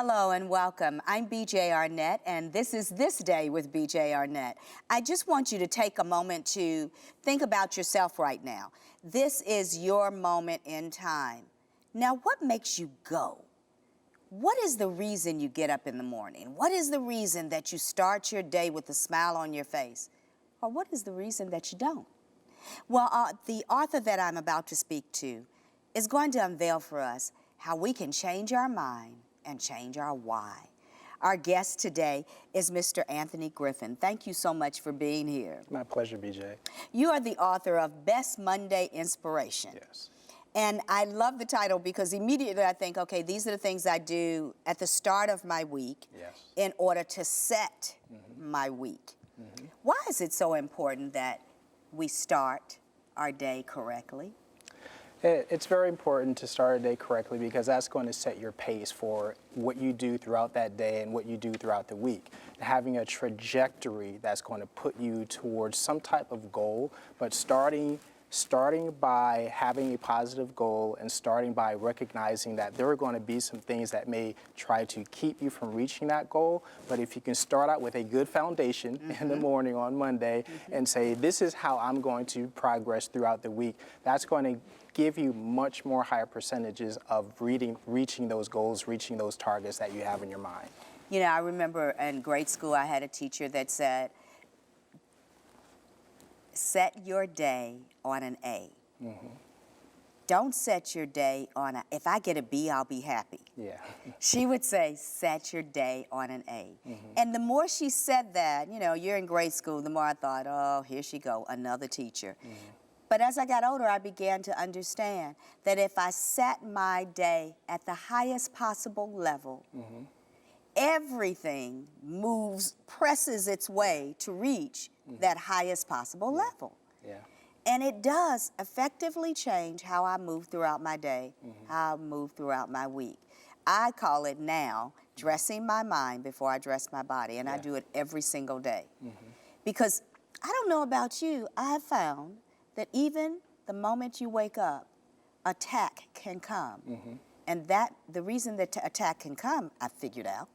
Hello and welcome. I'm BJ Arnett, and this is This Day with BJ Arnett. I just want you to take a moment to think about yourself right now. This is your moment in time. Now, what makes you go? What is the reason you get up in the morning? What is the reason that you start your day with a smile on your face? Or what is the reason that you don't? Well, the author that I'm about to speak to is going to unveil for us how we can change our mind and change our why. Our guest today is Mr. Anthony Griffin. Thank you so much for being here. My pleasure, BJ. You are the author of Best Monday Inspiration. Yes. And I love the title because immediately I think, okay, these are the things I do at the start of my week in order to set my week. Why is it so important that we start our day correctly? It's very important to start a day correctly because that's going to set your pace for what you do throughout that day and what you do throughout the week. Having a trajectory that's going to put you towards some type of goal, but starting by having a positive goal and starting by recognizing that there are going to be some things that may try to keep you from reaching that goal. But if you can start out with a good foundation in the morning on Monday and say, this is how I'm going to progress throughout the week, that's going to give you much more higher percentages of reaching those goals, reaching those targets that you have in your mind. You know, I remember in grade school I had a teacher that said, set your day on an A. Don't set your day on a, if I get a B, I'll be happy. Yeah. She would say, set your day on an A. And the more she said that, you know, you're in grade school, the more I thought, oh, here she go, another teacher. But as I got older, I began to understand that if I set my day at the highest possible level, everything presses its way to reach that highest possible level. Yeah. And it does effectively change how I move throughout my day, how I move throughout my week. I call it now dressing my mind before I dress my body, and I do it every single day. Because I don't know about you, I have found that even the moment you wake up, attack can come. And the reason that attack can come, I figured out,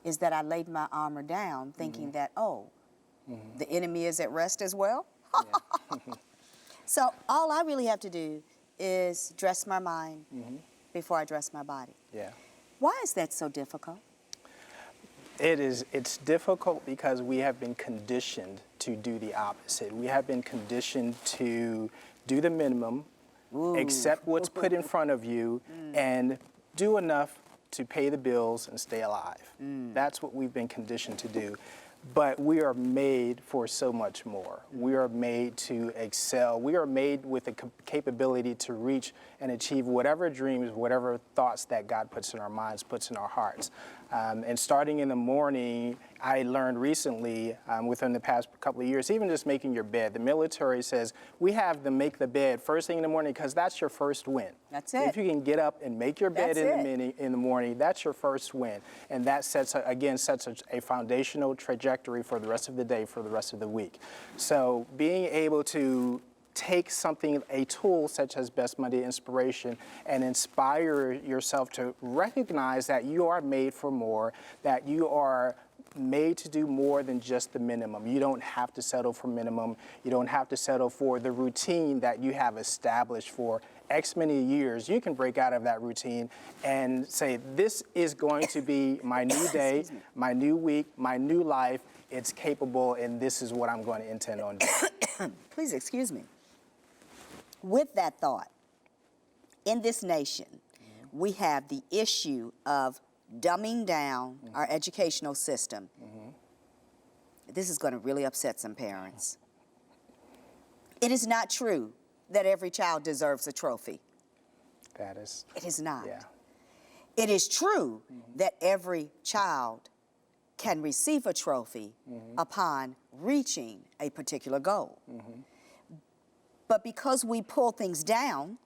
is that I laid my armor down thinking that, oh, the enemy is at rest as well. So all I really have to do is dress my mind before I dress my body. Yeah. Why is that so difficult? It's difficult because we have been conditioned to do the opposite. We have been conditioned to do the minimum, accept what's put in front of you, and do enough to pay the bills and stay alive. That's what we've been conditioned to do. But we are made for so much more. We are made to excel. We are made with the capability to reach and achieve whatever dreams, whatever thoughts that God puts in our minds, puts in our hearts. And starting in the morning, I learned recently, within the past couple of years, even just making your bed. The military says we have to make the bed first thing in the morning because that's your first win. That's it. If you can get up and make your bed in the morning, that's your first win. And that sets a foundational trajectory for the rest of the day, for the rest of the week. So being able to take something, a tool such as Best Monday Inspiration, and inspire yourself to recognize that you are made for more, that you are made to do more than just the minimum. You don't have to settle for minimum. You don't have to settle for the routine that you have established for X many years. You can break out of that routine and say, this is going to be my new day, my new week, my new life. It's capable, and this is what I'm going to intend on doing. Please excuse me. With that thought, in this nation, we have the issue of dumbing down our educational system. This is going to really upset some parents. It is not true that every child deserves a trophy. That is. It is not. Yeah. It is true that every child can receive a trophy upon reaching a particular goal. But because we pull things down,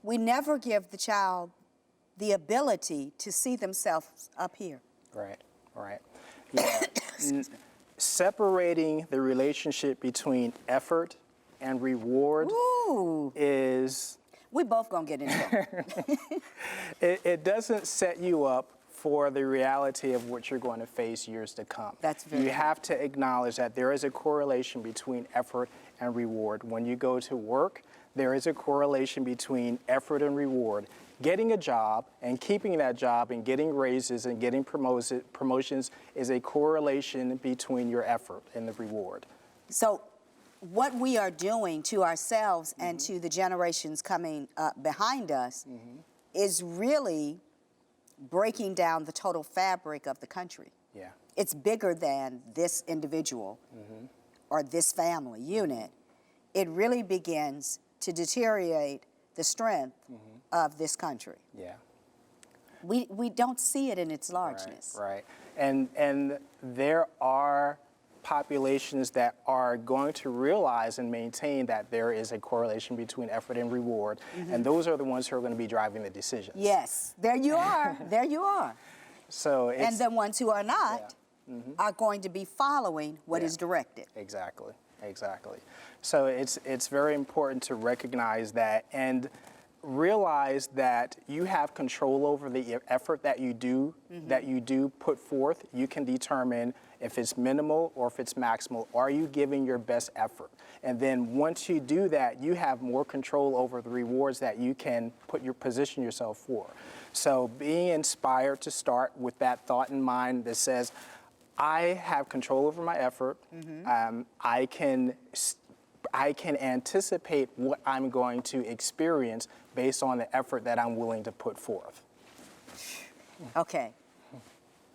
we never give the child the ability to see themselves up here. Right, right. Yeah. Separating the relationship between effort and reward is... We both gonna get into it. It doesn't set you up for the reality of what you're going to face years to come. That's very You have to acknowledge that there is a correlation between effort and reward. When you go to work, there is a correlation between effort and reward. Getting a job and keeping that job and getting raises and getting promotions is a correlation between your effort and the reward. So what we are doing to ourselves and to the generations coming up behind us is really breaking down the total fabric of the country. Yeah. It's bigger than this individual or this family unit. It really begins to deteriorate the strength of this country. Yeah. We don't see it in its largeness. Right. And there are populations that are going to realize and maintain that there is a correlation between effort and reward, and those are the ones who are going to be driving the decisions. Yes, there you are. There you are. So it's, and the ones who are not are going to be following what is directed. Exactly. So it's very important to recognize that and realize that you have control over the effort that you do put forth. You can determine if it's minimal or if it's maximal. Are you giving your best effort? And then once you do that, you have more control over the rewards that you can position yourself for. So being inspired to start with that thought in mind that says, I have control over my effort. I can anticipate what I'm going to experience based on the effort that I'm willing to put forth. Okay.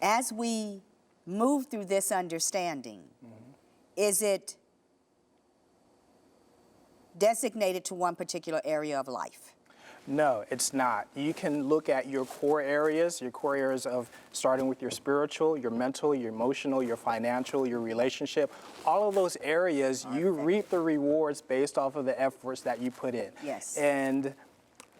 As we move through this understanding, is it designated to one particular area of life? No, it's not. You can look at your core areas of starting with your spiritual, your mental, your emotional, your financial, your relationship. All of those areas, you reap the rewards based off of the efforts that you put in. Yes. And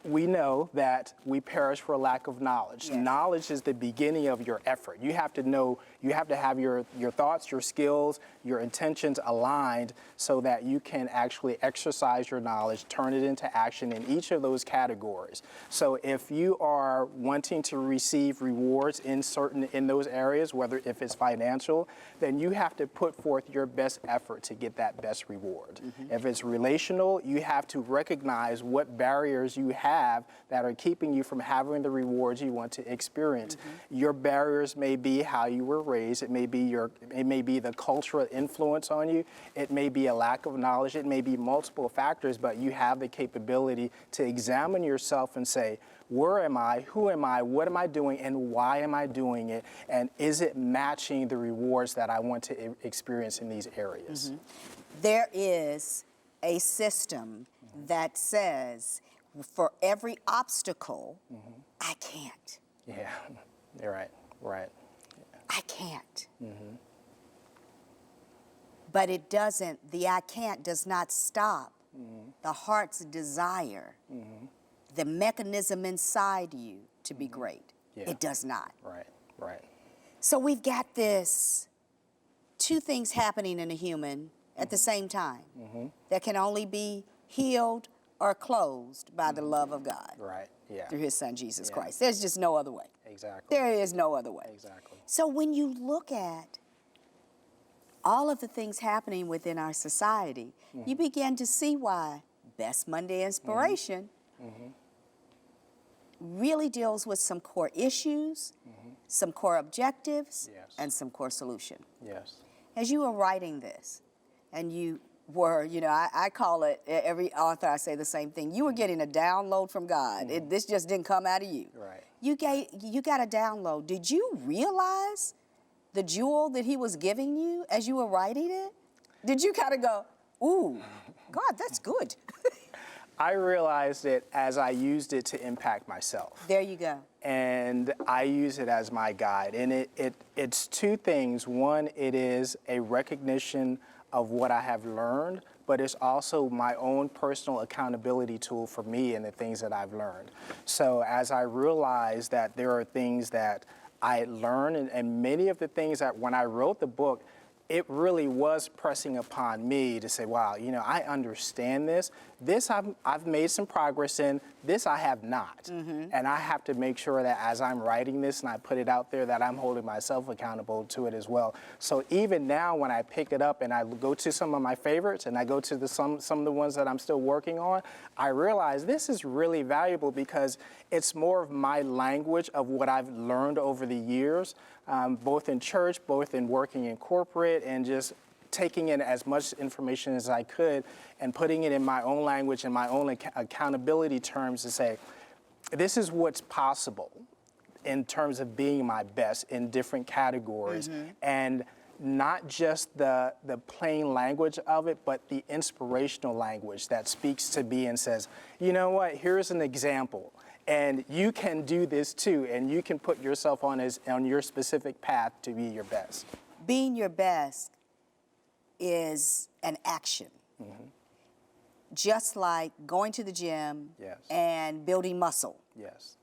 we know that we perish for lack of knowledge. Yes. Knowledge is the beginning of your effort. You have to know, you have to have your thoughts, your skills, your intentions aligned so that you can actually exercise your knowledge, turn it into action in each of those categories. So if you are wanting to receive rewards in those areas, if it's financial, then you have to put forth your best effort to get that best reward. If it's relational, you have to recognize what barriers you have that are keeping you from having the rewards you want to experience. Your barriers may be how you were raised. It may be the cultural influence on you. It may be a lack of knowledge. It may be multiple factors, but you have the capability to examine yourself and say, where am I? Who am I? What am I doing? And why am I doing it? And is it matching the rewards that I want to experience in these areas? There is a system that says, for every obstacle, I can't. Yeah, you're right. Right. I can't. But it doesn't, the I can't does not stop the heart's desire, the mechanism inside you to be great. Yeah. It does not. Right. So we've got this two things happening in a human at the same time that can only be healed or closed by the love of God. Right. Yeah. Through his son, Jesus Christ. There's just no other way. Exactly. There is no other way. Exactly. So when you look at all of the things happening within our society, you begin to see why Best Monday Inspiration really deals with some core issues, some core objectives, and some core solution. Yes. As you were writing this, and you were, I call it, every author, I say the same thing. You were getting a download from God. This just didn't come out of you. Right. You got a download. Did you realize the jewel that he was giving you as you were writing it? Did you kind of go, ooh, God, that's good? I realized it as I used it to impact myself. There you go. And I use it as my guide. And it's two things. One, it is a recognition of what I have learned, but it's also my own personal accountability tool for me and the things that I've learned. So as I realized that there are things that I learned, and many of the things that when I wrote the book, it really was pressing upon me to say, wow, you know, I understand this. This I've made some progress in. This I have not. And I have to make sure that as I'm writing this and I put it out there, that I'm holding myself accountable to it as well. So even now when I pick it up and I go to some of my favorites and I go to some of the ones that I'm still working on, I realize this is really valuable because it's more of my language of what I've learned over the years, both in church, both in working in corporate, and just taking in as much information as I could and putting it in my own language and my own accountability terms to say, this is what's possible in terms of being my best in different categories. And not just the plain language of it, but the inspirational language that speaks to me and says, you know what, here's an example. And you can do this too, and you can put yourself on your specific path to be your best. Being your best is an action. Just like going to the gym and building muscle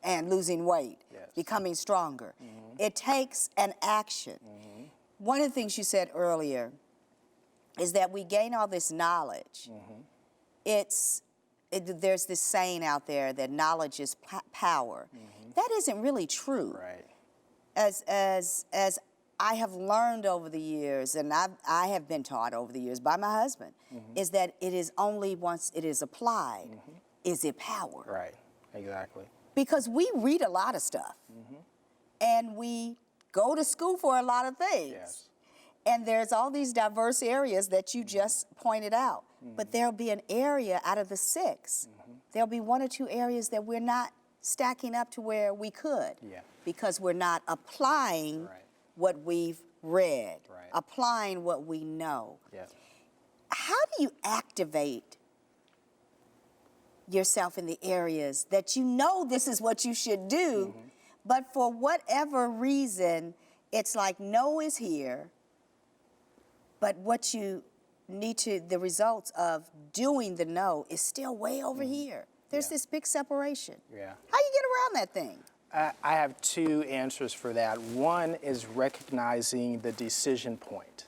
and losing weight, becoming stronger. It takes an action. One of the things you said earlier is that we gain all this knowledge. There's this saying out there that knowledge is power. That isn't really true. As I have learned over the years, and I have been taught over the years by my husband, is that it is only once it is applied, is it power. Right, exactly. Because we read a lot of stuff, and we go to school for a lot of things. And there's all these diverse areas that you just pointed out. But there'll be an area out of the 6. There'll be 1 or 2 areas that we're not stacking up to where we could. Because we're not applying what we've read, applying what we know. How do you activate yourself in the areas that you know this is what you should do, but for whatever reason, it's like no is here, but what you need to, the results of doing the no is still way over here. There's this big separation. How you get around that thing? I have 2 answers for that. One is recognizing the decision point.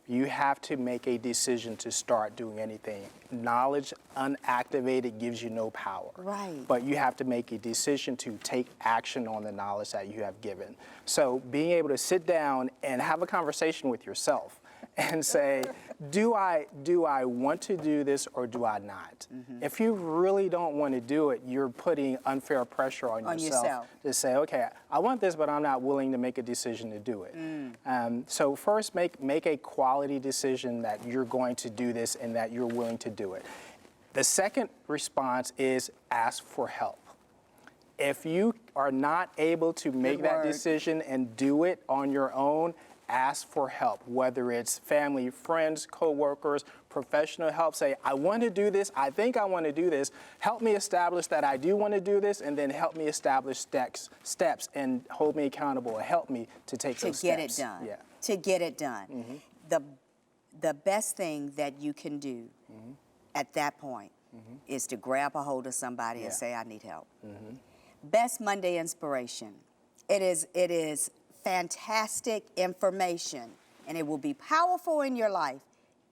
You have to make a decision to start doing anything. Knowledge unactivated gives you no power. But you have to make a decision to take action on the knowledge that you have given. So being able to sit down and have a conversation with yourself and say, do I want to do this or do I not? If you really don't want to do it, you're putting unfair pressure on yourself to say, okay, I want this, but I'm not willing to make a decision to do it. So first, make a quality decision that you're going to do this and that you're willing to do it. The second response is ask for help. If you are not able to make that decision and do it on your own, ask for help, whether it's family, friends, co-workers, professional help. Say, I want to do this. I think I want to do this. Help me establish that I do want to do this, and then help me establish steps and hold me accountable and help me to take those steps. To get it done. To get it done. The best thing that you can do at that point is to grab a hold of somebody and say, I need help. Best Monday inspiration. It is fantastic information, and it will be powerful in your life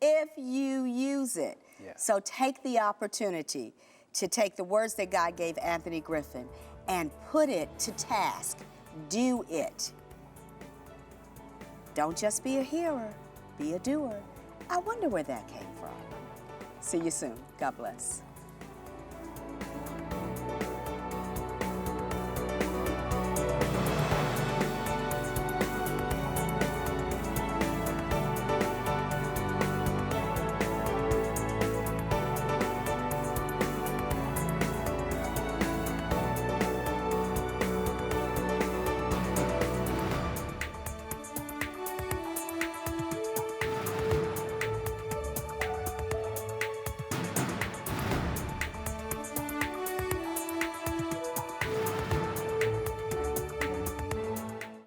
if you use it. So take the opportunity to take the words that God gave Anthony Griffin and put it to task. Do it. Don't just be a hearer, be a doer. I wonder where that came from. See you soon. God bless.